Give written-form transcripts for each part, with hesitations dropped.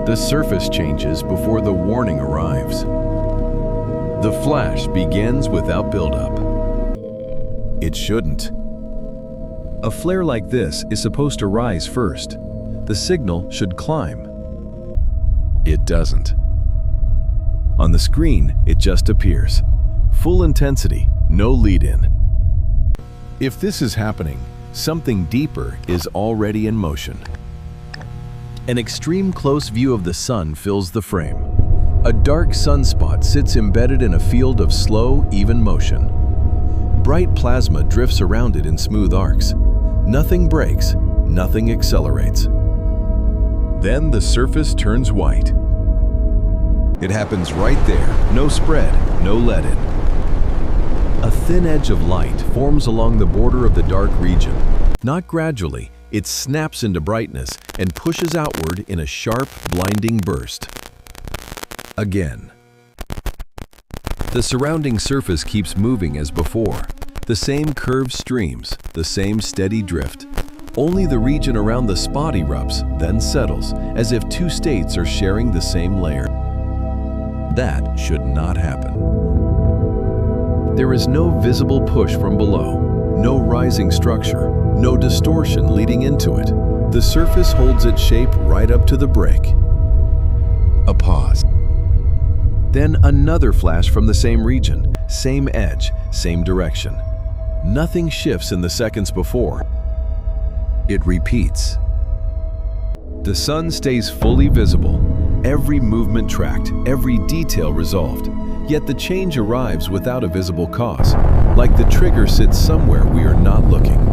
The surface changes before the warning arrives. The flash begins without buildup. It shouldn't. A flare like this is supposed to rise first. The signal should climb. It doesn't. On the screen, it just appears. Full intensity, no lead-in. If this is happening, something deeper is already in motion. An extreme close view of the sun fills the frame. A dark sunspot sits embedded in a field of slow, even motion. Bright plasma drifts around it in smooth arcs. Nothing breaks, nothing accelerates. Then the surface turns white. It happens right there, no spread, no let-in. A thin edge of light forms along the border of the dark region. Not gradually, it snaps into brightness and pushes outward in a sharp, blinding burst. Again. The surrounding surface keeps moving as before. The same curved streams, the same steady drift. Only the region around the spot erupts, then settles, as if two states are sharing the same layer. That should not happen. There is no visible push from below, no rising structure, no distortion leading into it. The surface holds its shape right up to the break. A pause. Then another flash from the same region, same edge, same direction. Nothing shifts in the seconds before. It repeats. The sun stays fully visible, every movement tracked, every detail resolved. Yet the change arrives without a visible cause, like the trigger sits somewhere we are not looking.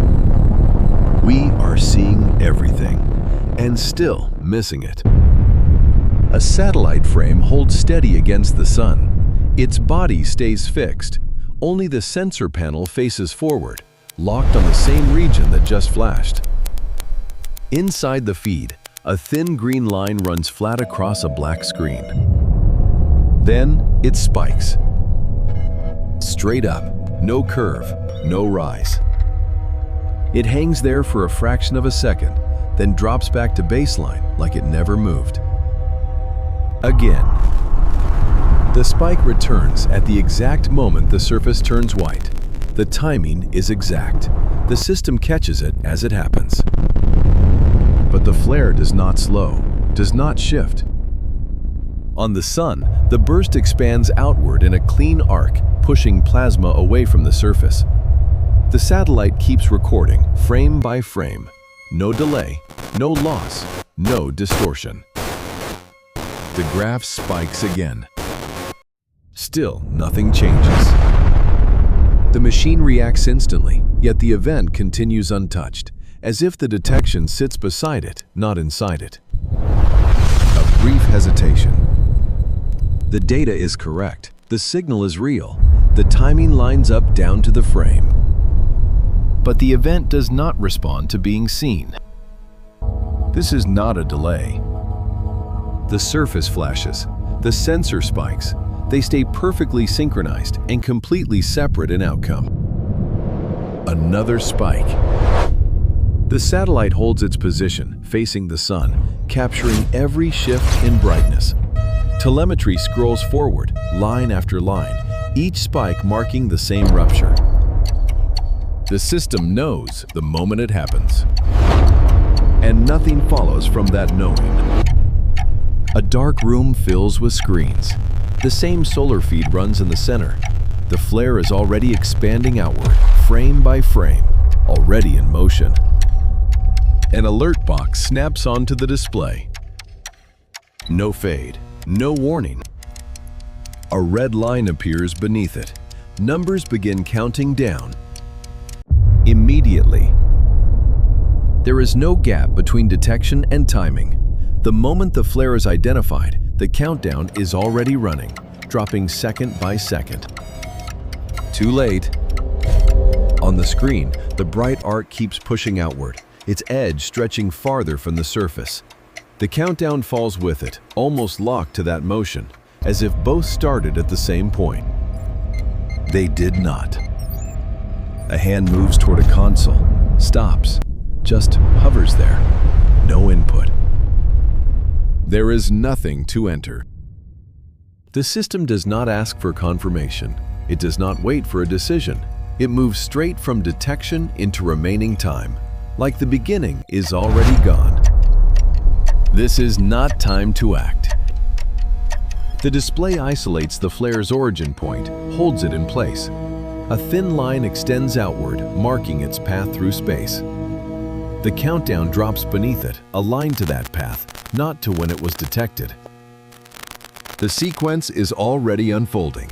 We are seeing everything, and still missing it. A satellite frame holds steady against the sun. Its body stays fixed. Only the sensor panel faces forward, locked on the same region that just flashed. Inside the feed, a thin green line runs flat across a black screen. Then it spikes. Straight up, no curve, no rise. It hangs there for a fraction of a second, then drops back to baseline like it never moved. Again. The spike returns at the exact moment the surface turns white. The timing is exact. The system catches it as it happens. But the flare does not slow, does not shift. On the sun, the burst expands outward in a clean arc, pushing plasma away from the surface. The satellite keeps recording, frame by frame. No delay, no loss, no distortion. The graph spikes again. Still, nothing changes. The machine reacts instantly, yet the event continues untouched, as if the detection sits beside it, not inside it. A brief hesitation. The data is correct. The signal is real. The timing lines up down to the frame. But the event does not respond to being seen. This is not a delay. The surface flashes. The sensor spikes. They stay perfectly synchronized and completely separate in outcome. Another spike. The satellite holds its position, facing the sun, capturing every shift in brightness. Telemetry scrolls forward, line after line, each spike marking the same rupture. The system knows the moment it happens. And nothing follows from that knowing. A dark room fills with screens. The same solar feed runs in the center. The flare is already expanding outward, frame by frame, already in motion. An alert box snaps onto the display. No fade, no warning. A red line appears beneath it. Numbers begin counting down. Immediately. There is no gap between detection and timing. The moment the flare is identified, the countdown is already running, dropping second by second. Too late. On the screen, the bright arc keeps pushing outward, its edge stretching farther from the surface. The countdown falls with it, almost locked to that motion, as if both started at the same point. They did not. A hand moves toward a console, stops, just hovers there, no input. There is nothing to enter. The system does not ask for confirmation. It does not wait for a decision. It moves straight from detection into remaining time, like the beginning is already gone. This is not time to act. The display isolates the flare's origin point, holds it in place. A thin line extends outward, marking its path through space. The countdown drops beneath it, aligned to that path, not to when it was detected. The sequence is already unfolding.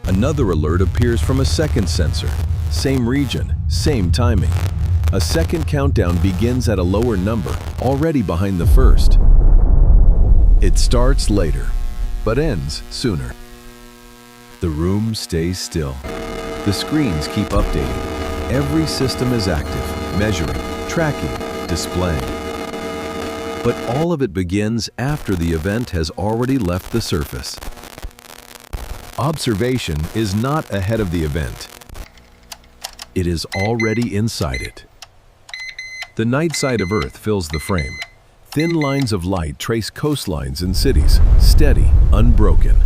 Another alert appears from a second sensor. Same region, same timing. A second countdown begins at a lower number, already behind the first. It starts later, but ends sooner. The room stays still. The screens keep updating. Every system is active, measuring, tracking, displaying. But all of it begins after the event has already left the surface. Observation is not ahead of the event. It is already inside it. The night side of Earth fills the frame. Thin lines of light trace coastlines and cities, steady, unbroken.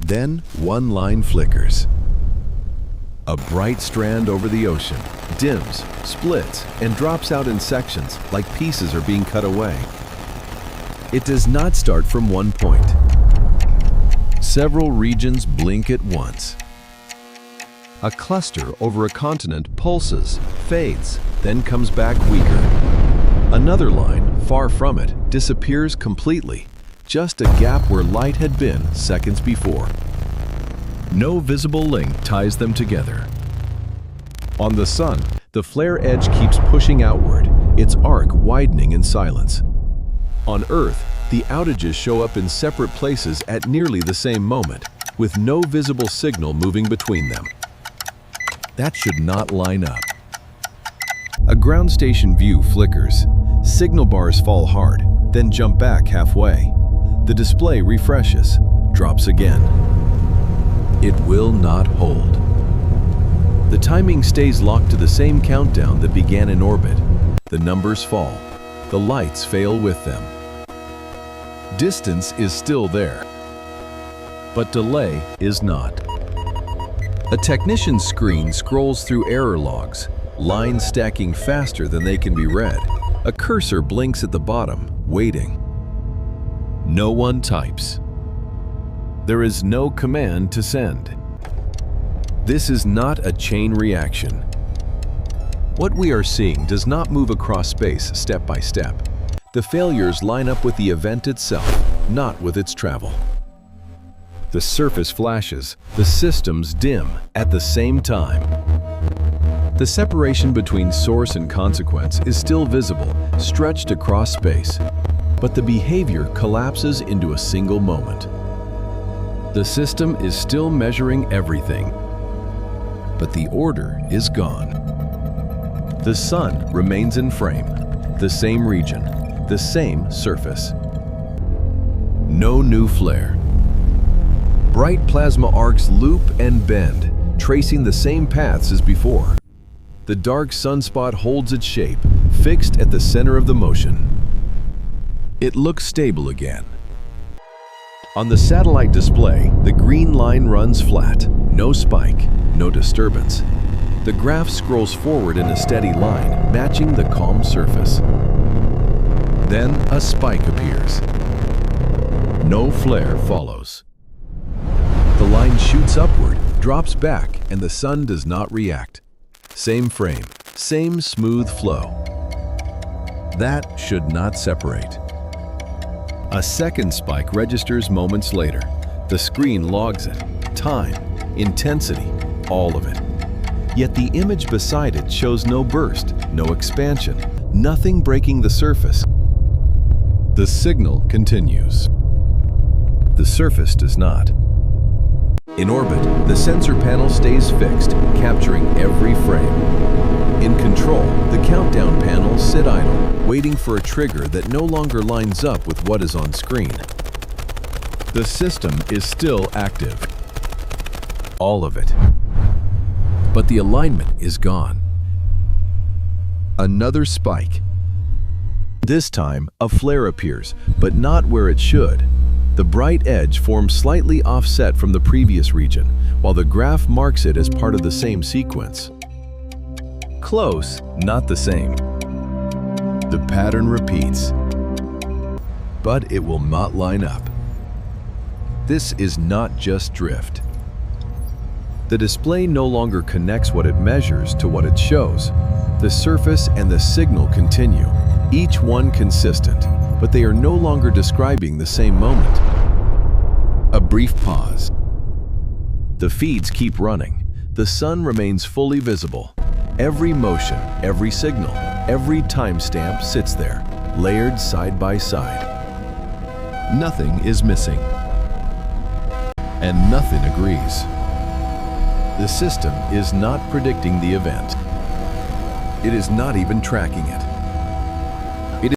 Then one line flickers. A bright strand over the ocean, dims, splits, and drops out in sections like pieces are being cut away. It does not start from one point. Several regions blink at once. A cluster over a continent pulses, fades, then comes back weaker. Another line, far from it, disappears completely, just a gap where light had been seconds before. No visible link ties them together. On the Sun, the flare edge keeps pushing outward, its arc widening in silence. On Earth, the outages show up in separate places at nearly the same moment, with no visible signal moving between them. That should not line up. A ground station view flickers. Signal bars fall hard, then jump back halfway. The display refreshes, drops again. It will not hold. The timing stays locked to the same countdown that began in orbit. The numbers fall. The lights fail with them. Distance is still there, but delay is not. A technician's screen scrolls through error logs, lines stacking faster than they can be read. A cursor blinks at the bottom, waiting. No one types. There is no command to send. This is not a chain reaction. What we are seeing does not move across space step by step. The failures line up with the event itself, not with its travel. The surface flashes, the systems dim at the same time. The separation between source and consequence is still visible, stretched across space, but the behavior collapses into a single moment. The system is still measuring everything, but the order is gone. The Sun remains in frame, the same region, the same surface. No new flare. Bright plasma arcs loop and bend, tracing the same paths as before. The dark sunspot holds its shape, fixed at the center of the motion. It looks stable again. On the satellite display, the green line runs flat, no spike, no disturbance. The graph scrolls forward in a steady line, matching the calm surface. Then a spike appears. No flare follows. The line shoots upward, drops back, and the Sun does not react. Same frame, same smooth flow. That should not separate. A second spike registers moments later. The screen logs it. Time, intensity, all of it. Yet the image beside it shows no burst, no expansion, nothing breaking the surface. The signal continues. The surface does not. In orbit, the sensor panel stays fixed, capturing every frame. In control, the countdown panels sit idle, waiting for a trigger that no longer lines up with what is on screen. The system is still active. All of it. But the alignment is gone. Another spike. This time, a flare appears, but not where it should. The bright edge forms slightly offset from the previous region, while the graph marks it as part of the same sequence. Close, not the same. The pattern repeats, but it will not line up. This is not just drift. The display no longer connects what it measures to what it shows. The surface and the signal continue, each one consistent, but they are no longer describing the same moment. A brief pause. The feeds keep running. The sun remains fully visible. Every motion, every signal, every timestamp sits there, layered side by side. Nothing is missing, and nothing agrees. The system is not predicting the event. It is not even tracking it.